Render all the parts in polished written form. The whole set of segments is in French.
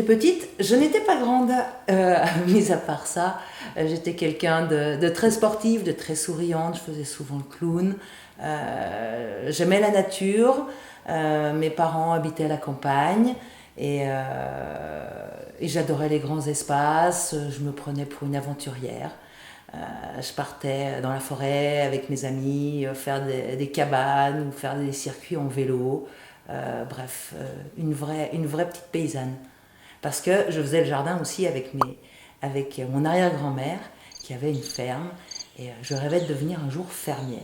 petite, je n'étais pas grande, mis à part ça. J'étais quelqu'un de très sportif, de très souriante, je faisais souvent le clown. J'aimais la nature, mes parents habitaient à la campagne et j'adorais les grands espaces, je me prenais pour une aventurière. Je partais dans la forêt avec mes amis, faire des cabanes ou faire des circuits en vélo. Bref, une vraie petite paysanne. Parce que je faisais le jardin aussi avec mon arrière-grand-mère qui avait une ferme et je rêvais de devenir un jour fermière.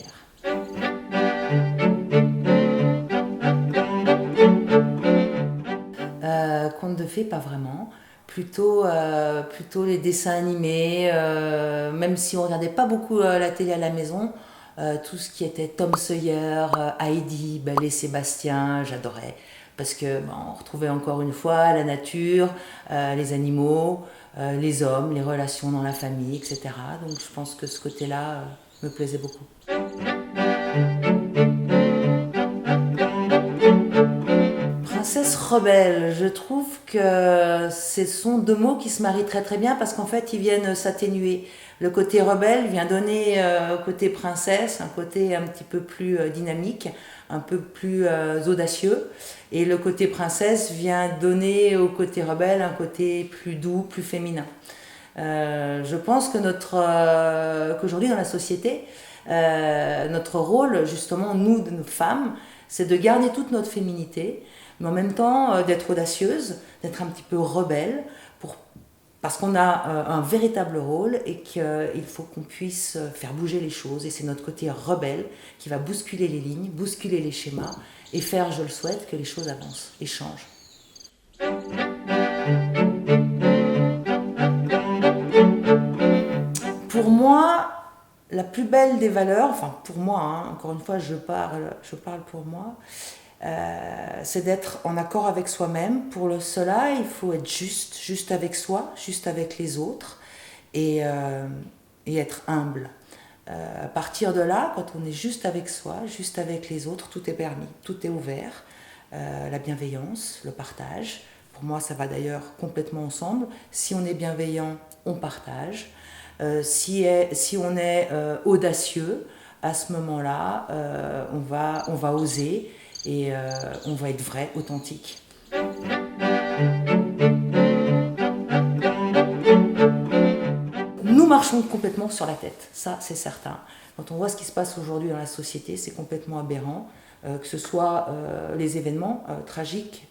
Contes de fées, pas vraiment. Plutôt les dessins animés, même si on regardait pas beaucoup la télé à la maison, tout ce qui était Tom Sawyer, Heidi, Belle et Sébastien, j'adorais. Parce que on retrouvait encore une fois la nature, les animaux, les hommes, les relations dans la famille, etc. Donc je pense que ce côté-là me plaisait beaucoup. Princesse rebelle, je trouve que ce sont deux mots qui se marient très très bien parce qu'en fait ils viennent s'atténuer. Le côté rebelle vient donner au côté princesse un côté un petit peu plus dynamique, un peu plus audacieux. Et le côté princesse vient donner au côté rebelle un côté plus doux, plus féminin. Je pense que qu'aujourd'hui dans la société, notre rôle justement, nous, de nos femmes, c'est de garder toute notre féminité, mais en même temps d'être audacieuse, d'être un petit peu rebelle, parce qu'on a un véritable rôle et qu'il faut qu'on puisse faire bouger les choses. Et c'est notre côté rebelle qui va bousculer les lignes, bousculer les schémas et faire, je le souhaite, que les choses avancent et changent. Pour moi, la plus belle des valeurs, enfin pour moi, hein, encore une fois je parle pour moi, c'est d'être en accord avec soi-même. Cela, il faut être juste avec soi, juste avec les autres et être humble. À partir de là, quand on est juste avec soi, juste avec les autres, tout est permis, tout est ouvert. La bienveillance, le partage, pour moi ça va d'ailleurs complètement ensemble. Si on est bienveillant, on partage. Si on est audacieux, à ce moment-là, on va oser et on va être vrai, authentique. Nous marchons complètement sur la tête, ça c'est certain. Quand on voit ce qui se passe aujourd'hui dans la société, c'est complètement aberrant. Que ce soit les événements tragiques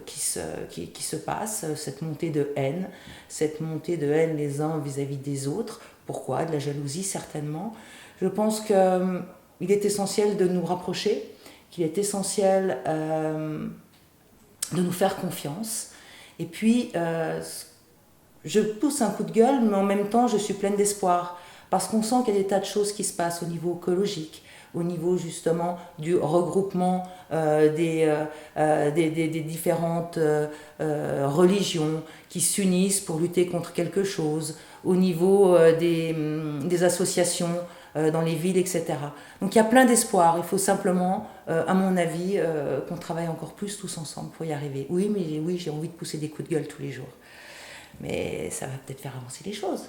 qui se passent, cette montée de haine les uns vis-à-vis des autres. Pourquoi? De la jalousie certainement. Je pense qu'il est essentiel de nous rapprocher, qu'il est essentiel de nous faire confiance. Et puis, je pousse un coup de gueule, mais en même temps, je suis pleine d'espoir. Parce qu'on sent qu'il y a des tas de choses qui se passent au niveau écologique, au niveau justement du regroupement des différentes religions qui s'unissent pour lutter contre quelque chose, au niveau des associations dans les villes, etc. Donc il y a plein d'espoir. Il faut simplement, à mon avis, qu'on travaille encore plus tous ensemble pour y arriver. Oui, j'ai envie de pousser des coups de gueule tous les jours. Mais ça va peut-être faire avancer les choses.